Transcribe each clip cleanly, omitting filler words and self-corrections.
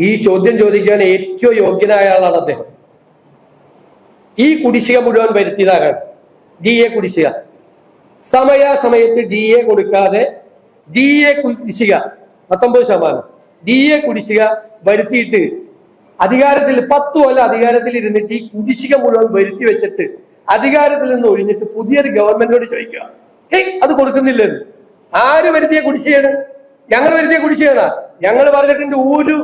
ഈ ചോദ്യം ചോദിക്കാൻ ഏറ്റവും യോഗ്യനായ ആളാണ് അദ്ദേഹം. ഈ കുടിശ്ശിക മുഴുവൻ വരുത്തിയതാരാണ്? DA കുടിശ്ശിക. സമയത്ത് DA കൊടുക്കാതെ DA കുടിശ്ശിക 19%, DA കുടിശ്ശിക വരുത്തിയിട്ട് അധികാരത്തിൽ 10 കൊല്ലം അധികാരത്തിൽ ഇരുന്നിട്ട് ഈ കുടിശ്ശിക മുഴുവൻ വരുത്തി വെച്ചിട്ട് അധികാരത്തിൽ നിന്ന് ഒഴിഞ്ഞിട്ട് പുതിയൊരു ഗവൺമെന്റിനോട് ചോദിക്കുക, അത് കൊടുക്കുന്നില്ലെന്ന്. ആര് വരുത്തിയ കുടിശ്ശികയാണ്? ഞങ്ങൾ വരുത്തിയ കുടിശ്ശികയാണ്. ഞങ്ങൾ പറഞ്ഞിട്ടുണ്ട് ഒരു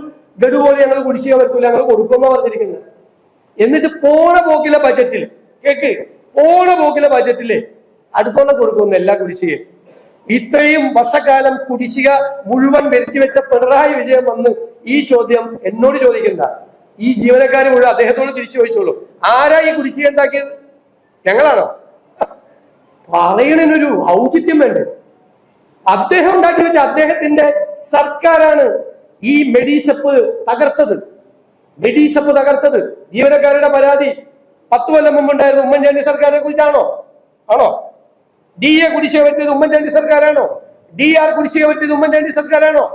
ഗഡു പോലെ ഞങ്ങൾ കുടിശ്ശിക പറ്റൂല, ഞങ്ങൾ കൊടുക്കുമെന്നാ പറഞ്ഞിരിക്കുന്നത്. എന്നിട്ട് പോണ പോക്കിലെ ബജറ്റിൽ അടുത്തോളം കൊടുക്കുന്ന എല്ലാ കുടിശ്ശികയും. ഇത്രയും വർഷക്കാലം കുടിശ്ശിക മുഴുവൻ വരുത്തിവെച്ച പിണറായി വിജയൻ വന്ന് ഈ ചോദ്യം എന്നോട് ചോദിക്കണ്ട, ഈ ജീവനക്കാർ മുഴുവൻ അദ്ദേഹത്തോട് തിരിച്ചു ചോദിച്ചോളൂ, ആരാ ഈ കുടിശ്ശിക ഉണ്ടാക്കിയത്? ഞങ്ങളാണോ? പറയണൊരു ഔചിത്യം വേണ്ടേ? അദ്ദേഹം ഉണ്ടാക്കി വെച്ച അദ്ദേഹത്തിന്റെ സർക്കാരാണ് ഈ മെഡിസെപ്പ് തകർത്തത്. ജീവനക്കാരുടെ പരാതി 10 കൊല്ലം മുമ്പുണ്ടായിരുന്ന ഉമ്മൻചാണ്ടി സർക്കാരിനെ കുറിച്ചാണോ? DA കുടിശ്ശിക പറ്റിയത് ഉമ്മൻചാണ്ടി സർക്കാരാണോ? DR കുടിശ്ശിക പറ്റിയത് ഉമ്മൻചാണ്ടി സർക്കാരാണോ?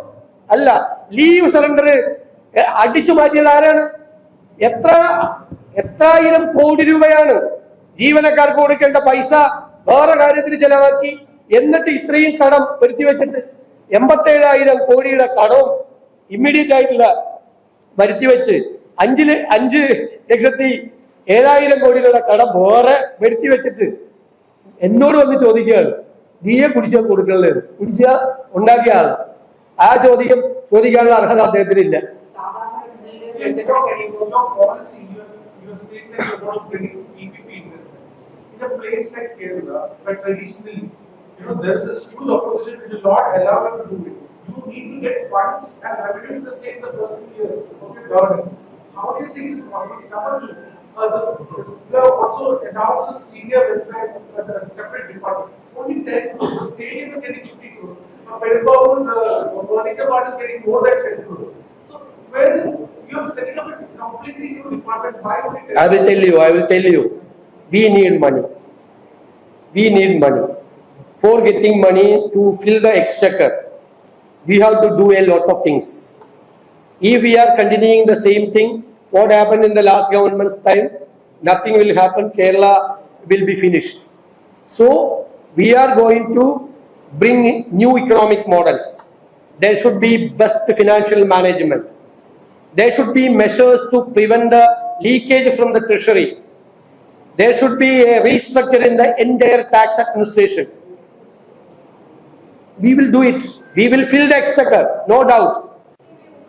അല്ല. ലീവ് സറണ്ടർ അടിച്ചു മാറ്റിയത് ആരാണ്? എത്രായിരം കോടി രൂപയാണ് ജീവനക്കാർക്ക് കൊടുക്കേണ്ട പൈസ വേറെ കാര്യത്തിൽ ചെലവാക്കി. എന്നിട്ട് ഇത്രയും കടം വരുത്തി വെച്ചിട്ട് 87,000 കോടിയുടെ കടവും ഇമ്മീഡിയറ്റ് ആയിട്ടുള്ള വരുത്തി വെച്ച് 5,07,000 കോടിയുടെ കടം വേറെ വരുത്തി വെച്ചിട്ട് എന്നോട് വന്ന് ചോദിക്കുകയാണ്, DA കുടിശ്ശിക കൊടുക്കണത്? കുടിശ്ശിക ഉണ്ടാക്കിയ ആള്. ആ ചോദിക്കാനുള്ള അർഹത അദ്ദേഹത്തിനില്ല. there is a huge opposition which will not allow them to do it. You need to get funds and revenue to the state in the first 2 years of your government. How do you think it is possible? Number 2, you have also announced a senior welfare separate department. Only 10 crores. The stadium is getting 50 crores. Furniture part is getting more than 10 crores. So where you are setting up a completely new department? Why would it? I will tell you. We need money. For getting money to fill the exchequer, we have to do a lot of things. If we are continuing the same thing, what happened in the last government's time, nothing will happen. Kerala will be finished. So we are going to bring new economic models. There should be best financial management. There should be measures to prevent the leakage from the treasury. There should be a restructure in the entire tax administration. We will do it. We will fill the exchequer, no doubt.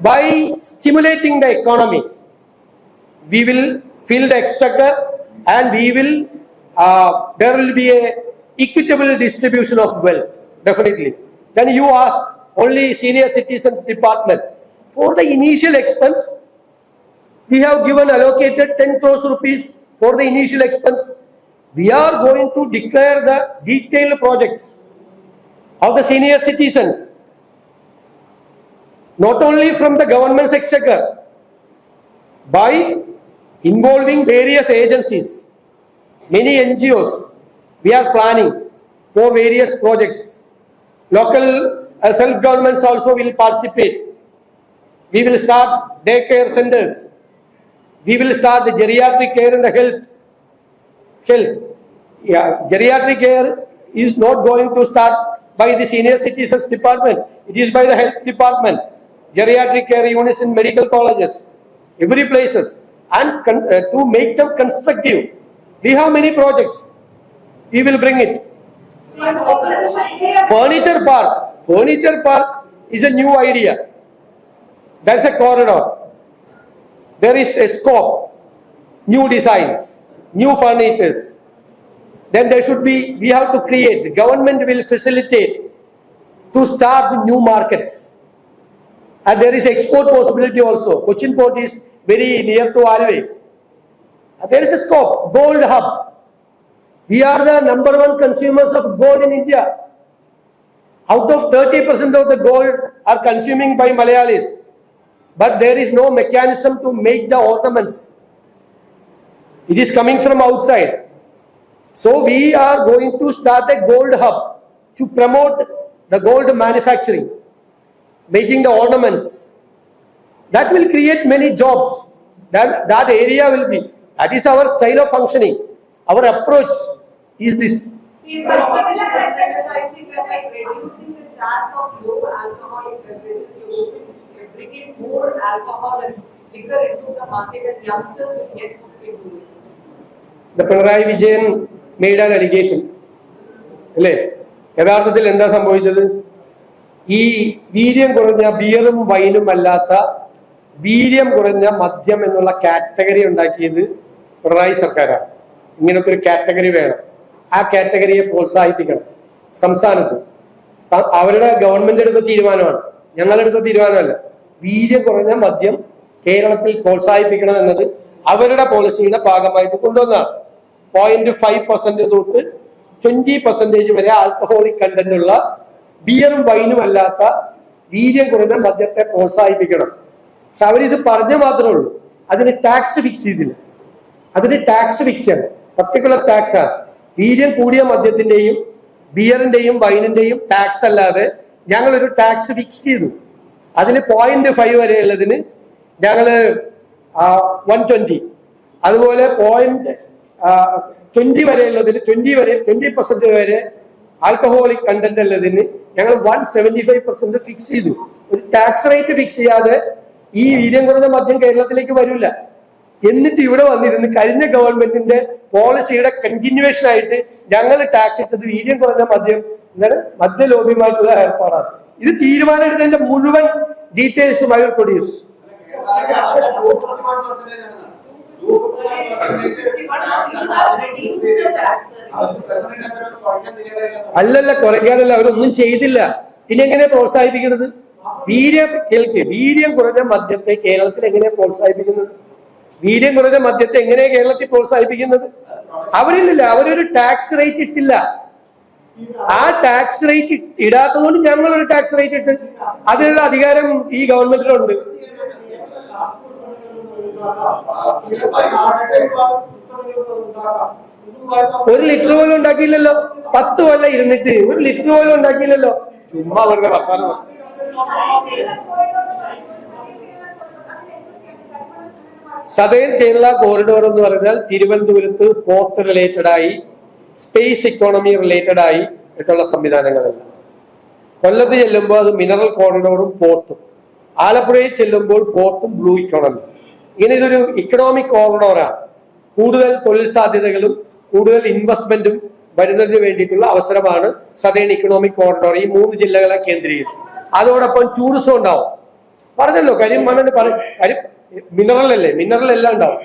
By stimulating the economy, we will fill the exchequer and there will be a equitable distribution of wealth, definitely. Then you asked only senior citizens department. For the initial expense, we have allocated 10 crores rupees for the initial expense. We are going to declare the detailed projects of the senior citizens, not only from the government's exchequer, by involving various agencies, many NGOs. We are planning for various projects. Local self-governments also will participate. We will start daycare centers. We will start the geriatric care and the health. Geriatric care is not going to start by the senior citizens department. It is by the health department. Geriatric care units in medical colleges, every places, and to make them constructive. We have many projects. We will bring it. Furniture park is a new idea. That's a corridor. There is a scope, new designs, new furnitures. Then there should be, we have to create, the government will facilitate to start new markets. And there is export possibility also. Cochin port is very near to Alway. There is a scope, gold hub. We are the number 1 consumers of gold in India. Out of 30% of the gold are consuming by Malayalis. But there is no mechanism to make the ornaments. It is coming from outside. So we are going to start a gold hub to promote the gold manufacturing, making the ornaments. That will create many jobs. That area will be. That is our style of functioning. Our approach is this. See, but criticizing that like reducing the tax of low alcoholic beverages, you bring in more alcohol and liquor into the market, and youngsters will get hooked into it. The Pinarayi Vijayan made an allegation. അല്ലേ? യഥാർത്ഥത്തിൽ എന്താ സംഭവിച്ചത്? ഈ വീര്യം കുറഞ്ഞ ബിയറും വൈനും അല്ലാത്ത വീര്യം കുറഞ്ഞ മദ്യം എന്നുള്ള കാറ്റഗറി ഉണ്ടാക്കിയത് പിണറായി സർക്കാരാണ്. ഇങ്ങനത്തെ ഒരു കാറ്റഗറി വേണം. ആ കാറ്റഗറിയെ പ്രോത്സാഹിപ്പിക്കണം. സംസ്ഥാനത്ത് അവരുടെ ഗവൺമെന്റ് എടുത്ത തീരുമാനമാണ്, ഞങ്ങളെടുത്ത തീരുമാനമല്ല. വീര്യം കുറഞ്ഞ മദ്യം കേരളത്തിൽ പ്രോത്സാഹിപ്പിക്കണം എന്നത് അവരുടെ പോളിസിയുടെ ഭാഗമായിട്ട് കൊണ്ടുവന്നതാണ്. 0.5% തൊട്ട് 20% വരെ ആൽക്കഹോളിക് കണ്ടന്റ് ഉള്ള ബിയറും വൈനും അല്ലാത്ത വീര്യം കുറഞ്ഞ മദ്യത്തെ പ്രോത്സാഹിപ്പിക്കണം. പക്ഷെ അവരിത് പറഞ്ഞ മാത്രമേ ഉള്ളൂ, അതിന് ടാക്സ് ഫിക്സ് ചെയ്തില്ല. അതിന് ടാക്സ് ഫിക്സ് ചെയ്യണം, പർട്ടിക്കുലർ ടാക്സ് ആണ്. വീര്യം കൂടിയ മദ്യത്തിന്റെയും ബിയറിന്റെയും വൈനിന്റെയും ടാക്സ് അല്ലാതെ ഞങ്ങളൊരു ടാക്സ് ഫിക്സ് ചെയ്തു. അതിൽ 0.5 വരെ ഉള്ളതിന് ഞങ്ങള് 120, അതുപോലെ 0.20 വരെ ഉള്ളതിന് 20% വരെ ആൽക്കഹോളിക് കണ്ടന്റ് ഉള്ളതിന് ഞങ്ങൾ 175% ഫിക്സ് ചെയ്തു. ഒരു ടാക്സ് റേറ്റ് ഫിക്സ് ചെയ്യാതെ ഈ വീര്യം കുറഞ്ഞ മദ്യം കേരളത്തിലേക്ക് വരില്ല. എന്നിട്ട് ഇവിടെ വന്നിരുന്ന് കഴിഞ്ഞ ഗവൺമെന്റിന്റെ പോളിസിയുടെ കണ്ടിന്യൂവേഷൻ ആയിട്ട് ഞങ്ങൾ ടാക്സ് ഇട്ടത് വീര്യം കുറഞ്ഞ മദ്യം എന്താണ് മദ്യ ലോബിയുമായിട്ടുള്ള ഏർപ്പാടാണ്. ഇത് തീരുമാനം എടുത്തതിന്റെ മുഴുവൻ ഡീറ്റെയിൽസും ഐ വിൽ പ്രൊഡ്യൂസ്. അല്ലല്ല, കുറയ്ക്കാനല്ല, അവരൊന്നും ചെയ്തില്ല. പിന്നെ എങ്ങനെ പ്രോത്സാഹിപ്പിക്കുന്നത്? വീര്യം കുറഞ്ഞ മദ്യത്തെ കേരളത്തിൽ എങ്ങനെ പ്രോത്സാഹിപ്പിക്കുന്നത്? വീര്യം കുറഞ്ഞ മദ്യത്തെ എങ്ങനെ കേരളത്തിൽ പ്രോത്സാഹിപ്പിക്കുന്നത്? അവരില്ല, അവരൊരു ടാക്സ് റേറ്റ് ഇട്ടില്ല. ആ ടാക്സ് റേറ്റ് ഇടാത്തതുകൊണ്ട് ഞങ്ങളൊരു ടാക്സ് റേറ്റ് ഇട്ട് അതിനുള്ള അധികാരം ഈ ഗവൺമെന്റിനുണ്ട്. ഒരു ലിറ്റർ പോലും ഉണ്ടാക്കിയില്ലല്ലോ. 10 കൊല്ലം ഇരുന്നിട്ട് ഒരു ലിറ്റർ പോലും ഉണ്ടാക്കിയില്ലല്ലോ. ചുമ്മാ വെറുതെ വർത്താനം. സദേൺ കേരള കോറിഡോർ എന്ന് പറഞ്ഞാൽ തിരുവനന്തപുരത്ത് പോർട്ട് റിലേറ്റഡ് ആയി, സ്പേസ് ഇക്കോണമി റിലേറ്റഡ് ആയി ആയിട്ടുള്ള സംവിധാനങ്ങളല്ല. കൊല്ലത്ത് ചെല്ലുമ്പോൾ അത് മിനറൽ കോറിഡോറും പോർട്ടും, ആലപ്പുഴയിൽ ചെല്ലുമ്പോൾ പോർട്ടും ബ്ലൂ ഇക്കോണമി. ഇങ്ങനെ ഇതൊരു ഇക്കണോമിക് കോറിഡോറാണ്. കൂടുതൽ തൊഴിൽ സാധ്യതകളും കൂടുതൽ ഇൻവെസ്റ്റ്മെന്റും വരുന്നതിന് വേണ്ടിയിട്ടുള്ള അവസരമാണ് സദേൺ ഇക്കണോമിക് കോറിഡോർ. ഈ 3 ജില്ലകളെ കേന്ദ്രീകരിച്ച് അതോടൊപ്പം ടൂറിസം ഉണ്ടാവും. പറഞ്ഞല്ലോ, കരിമണ്ണ് മിനറൽ അല്ലേ, മിനറൽ എല്ലാം ഉണ്ടാവും.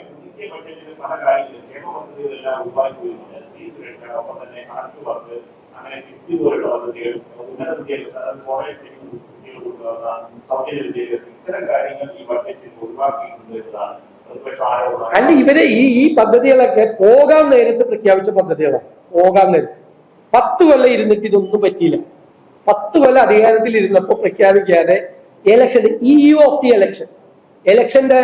അല്ല, ഇവരെ ഈ പദ്ധതികളൊക്കെ പോകാൻ നേരത്ത് പ്രഖ്യാപിച്ച പദ്ധതികളാണ്. പോകാൻ നേരത്ത് 10 കൊല്ലം ഇരുന്നിട്ട് ഇതൊന്നും പറ്റിയില്ല. 10 കൊല്ലം അധികാരത്തിൽ ഇരുന്നപ്പോൾ പ്രഖ്യാപിക്കാതെ ഇലക്ഷൻ, ഇയു ഓഫ് ദി ഇലക്ഷന്റെ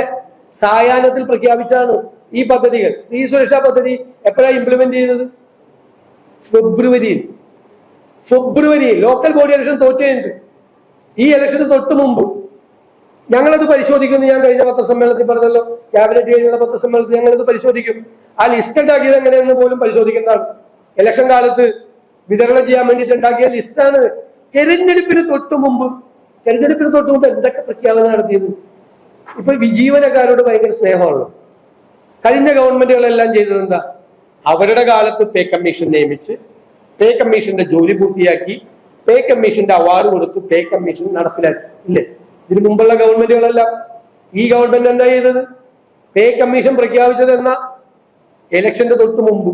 സായാഹ്നത്തിൽ പ്രഖ്യാപിച്ചതാണ് ഈ പദ്ധതികൾ. സ്ത്രീ സുരക്ഷാ പദ്ധതി എപ്പോഴാണ് ഇംപ്ലിമെന്റ് ചെയ്തത്? ഫെബ്രുവരി ലോക്കൽ ബോഡി ഇലക്ഷൻ തോറ്റു കഴിഞ്ഞിട്ട്. ഈ ഇലക്ഷന് തൊട്ട് മുമ്പ് ഞങ്ങളത് പരിശോധിക്കുന്നു. ഞാൻ കഴിഞ്ഞ പത്രസമ്മേളനത്തിൽ പറഞ്ഞല്ലോ, ക്യാബിനറ്റ് കഴിഞ്ഞുള്ള പത്രസമ്മേളനത്തിൽ ഞങ്ങളത് പരിശോധിക്കും. ആ ലിസ്റ്റ് ഉണ്ടാക്കിയത് എങ്ങനെയെന്ന് പോലും പരിശോധിക്കുന്നതാണ്. ഇലക്ഷൻ കാലത്ത് വിതരണം ചെയ്യാൻ വേണ്ടിയിട്ട് ഉണ്ടാക്കിയ ലിസ്റ്റാണ്. തെരഞ്ഞെടുപ്പിന് തൊട്ട് മുമ്പ് എന്തൊക്കെ പ്രഖ്യാപനം നടത്തിയത്? ഇപ്പൊ ജീവനക്കാരോട് ഭയങ്കര സ്നേഹമാണ്. കഴിഞ്ഞ ഗവൺമെന്റുകളെല്ലാം ചെയ്തത് എന്താ? അവരുടെ കാലത്ത് പേ കമ്മീഷൻ നിയമിച്ച് പേ കമ്മീഷന്റെ ജോലി പൂർത്തിയാക്കി പേ കമ്മീഷന്റെ അവാർഡ് കൊടുത്ത് പേ കമ്മീഷൻ നടപ്പിലാക്കി. ഇല്ലേ? ഇതിനു മുമ്പുള്ള ഗവൺമെന്റുകളെല്ലാം. ഈ ഗവൺമെന്റ് എന്താ ചെയ്തത്? പേ കമ്മീഷൻ പ്രഖ്യാപിച്ചത് എന്നാ? ഇലക്ഷന്റെ തൊട്ട് മുമ്പ്.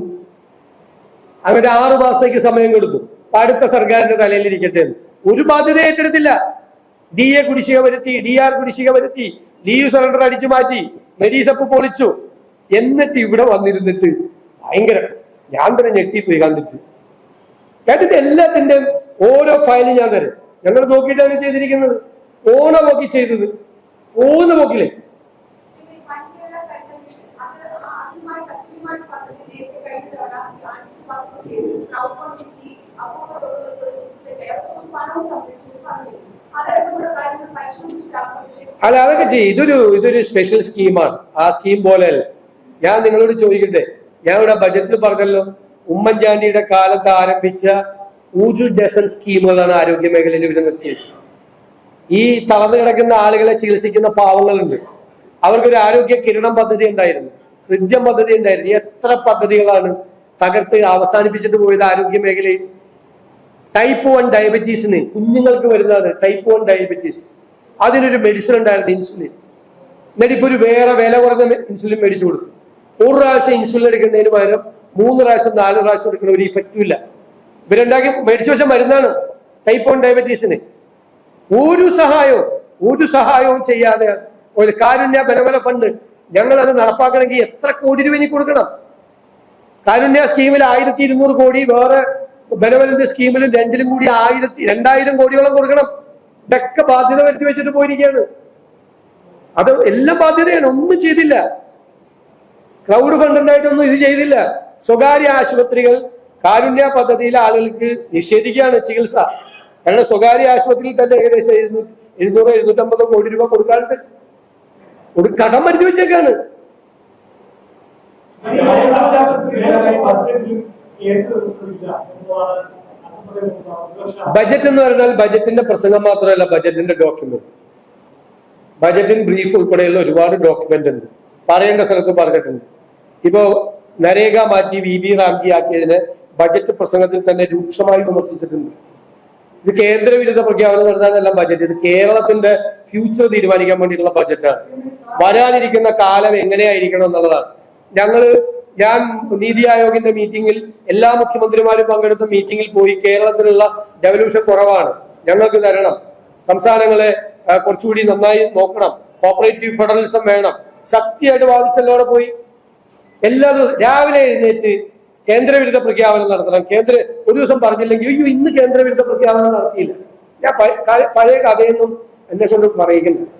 അങ്ങനെ 6 മാസത്തേക്ക് സമയം കൊടുത്തു. അടുത്ത സർക്കാരിന്റെ തലയിലിരിക്കട്ടെ എന്ന്. ഒരു ബാധ്യത ഏറ്റെടുത്തില്ല. DA കുടിശ്ശിക വരുത്തി, DR കുടിശ്ശിക വരുത്തി, ലീവ് സറണ്ടർ അടിച്ചു മാറ്റി, മെഡിസപ്പ് പൊളിച്ചു. എന്നിട്ട് ഇവിടെ വന്നിരുന്നിട്ട് ഭയങ്കര, ഞാൻ തന്നെ ഞെട്ടിപ്പോയി കണ്ടിട്ട്. കേട്ടിട്ട് എല്ലാത്തിന്റെ ഓരോ ഫയലും ഞാൻ തരും. ഞങ്ങൾ നോക്കിയിട്ടാണ് ചെയ്തിരിക്കുന്നത്. നോക്കി ചെയ്തത് പോക്കില്ലേ. അതടക്കമുള്ള കാര്യങ്ങൾ പരിശോധിച്ചിട്ടാണ്. അല്ല, അതൊക്കെ ചെയ്യും. ഇതൊരു സ്പെഷ്യൽ സ്കീമാണ്. ആ സ്കീം പോലെയല്ല. ഞാൻ നിങ്ങളോട് ചോദിക്കട്ടെ, ഞാൻ ഇവിടെ ബജറ്റിൽ പറഞ്ഞല്ലോ, ഉമ്മൻചാണ്ടിയുടെ കാലത്ത് ആരംഭിച്ച 1 ഡസൻ സ്കീമുകളാണ് ആരോഗ്യ മേഖലയിൽ ഇവർ നിർത്തിയത്. ഈ തളർന്നു കിടക്കുന്ന ആളുകളെ ചികിത്സിക്കുന്ന പാവങ്ങളുണ്ട്, അവർക്കൊരു ആരോഗ്യ കിരണം പദ്ധതി ഉണ്ടായിരുന്നു, ഹൃദ്യം പദ്ധതി ഉണ്ടായിരുന്നു. എത്ര പദ്ധതികളാണ് തകർത്ത് അവസാനിപ്പിച്ചിട്ട് പോയത് ആരോഗ്യ മേഖലയിൽ. ടൈപ്പ് 1 ഡയബറ്റീസിന് കുഞ്ഞുങ്ങൾക്ക് വരുന്നതാണ് ടൈപ്പ് 1 ഡയബറ്റീസ്. അതിനൊരു മെഡിസിൻ ഉണ്ടായിരുന്നു, ഇൻസുലിൻ. എന്നിട്ട് ഇപ്പൊ ഒരു വേറെ വില കുറഞ്ഞ ഇൻസുലിൻ മേടിച്ചു കൊടുത്തു. 1 പ്രാവശ്യം ഇൻസുലിൻ എടുക്കുന്നതിന് പകരം 3 പ്രാവശ്യം 4 പ്രാവശ്യം എടുക്കുന്ന ഒരു ഇഫക്റ്റും ഇല്ല. ഇവരുണ്ടാക്കി മേടിച്ചു വെച്ച മരുന്നാണ് ടൈപ്പ് 1 ഡയബറ്റീസിന്. ഒരു സഹായവും ചെയ്യാതെ ഒരു കാരുണ്യ ബലബല ഫണ്ട് ഞങ്ങൾ അത് നടപ്പാക്കണമെങ്കിൽ എത്ര കോടി രൂപ ഇനി കൊടുക്കണം? കാരുണ്യ സ്കീമിൽ 1200 കോടി, വേറെ ബലബലിന്റെ സ്കീമിലും രണ്ടിലും കൂടി 2000 കോടിയോളം കൊടുക്കണം. ഇതൊക്കെ ബാധ്യത വരുത്തി വെച്ചിട്ട് പോയിരിക്കുകയാണ്. അത് എല്ലാം ബാധ്യതയാണ്, ഒന്നും ചെയ്തില്ല. ക്രൗഡ് ഫണ്ട് ഉണ്ടായിട്ടൊന്നും ഇത് ചെയ്തില്ല. സ്വകാര്യ ആശുപത്രികൾ കാരുണ്യ പദ്ധതിയിലെ ആളുകൾക്ക് നിഷേധിക്കുകയാണ് ചികിത്സ. കാരണം സ്വകാര്യ ആശുപത്രിയിൽ തന്നെ ഏകദേശം 700-750 കോടി രൂപ കൊടുക്കാണ്ട് കടം വരുത്തി വെച്ചേക്കാണ്. ബജറ്റ് എന്ന് പറഞ്ഞാൽ ബജറ്റിന്റെ പ്രസംഗം മാത്രമല്ല, ബജറ്റിന്റെ ഡോക്യുമെന്റ്, ബജറ്റിൻ ബ്രീഫ് ഉൾപ്പെടെയുള്ള ഒരുപാട് ഡോക്യുമെന്റ് ഉണ്ട്. പറയേണ്ട സ്ഥലത്ത് പറഞ്ഞിട്ടുണ്ട്. ഇപ്പോ നരേഗ മാറ്റി VB റാംജി ആക്കിയതിനെ ബജറ്റ് പ്രസംഗത്തിൽ തന്നെ രൂക്ഷമായി വിമർശിച്ചിട്ടുണ്ട്. ഇത് കേന്ദ്രവിരുദ്ധ പ്രഖ്യാപനം നടത്താനല്ല ബജറ്റ്, ഇത് കേരളത്തിന്റെ ഫ്യൂച്ചർ തീരുമാനിക്കാൻ വേണ്ടിയിട്ടുള്ള ബജറ്റാണ്. വരാനിരിക്കുന്ന കാലം എങ്ങനെയായിരിക്കണം എന്നുള്ളതാണ്. ഞാൻ നീതി ആയോഗിന്റെ മീറ്റിംഗിൽ എല്ലാ മുഖ്യമന്ത്രിമാരും പങ്കെടുത്ത മീറ്റിംഗിൽ പോയി കേരളത്തിലുള്ള ഡെവല്യൂഷൻ കുറവാണ്, ഞങ്ങൾക്ക് തരണം, സംസ്ഥാനങ്ങളെ കുറച്ചുകൂടി നന്നായി നോക്കണം, കോപ്പറേറ്റീവ് ഫെഡറലിസം വേണം, ശക്തിയായിട്ട് വാദിച്ചല്ലോടെ പോയി. എല്ലാ ദിവസവും രാവിലെ എഴുന്നേറ്റ് കേന്ദ്രവിരുദ്ധ പ്രഖ്യാപനം നടത്തണം. ഒരു ദിവസം പറഞ്ഞില്ലെങ്കിൽ അയ്യോ ഇന്ന് കേന്ദ്രവിരുദ്ധ പ്രഖ്യാപനം നടത്തിയില്ല. ഞാൻ പഴയ കഥയൊന്നും എന്നെ കൊണ്ട് പറയിക്കുന്നില്ല.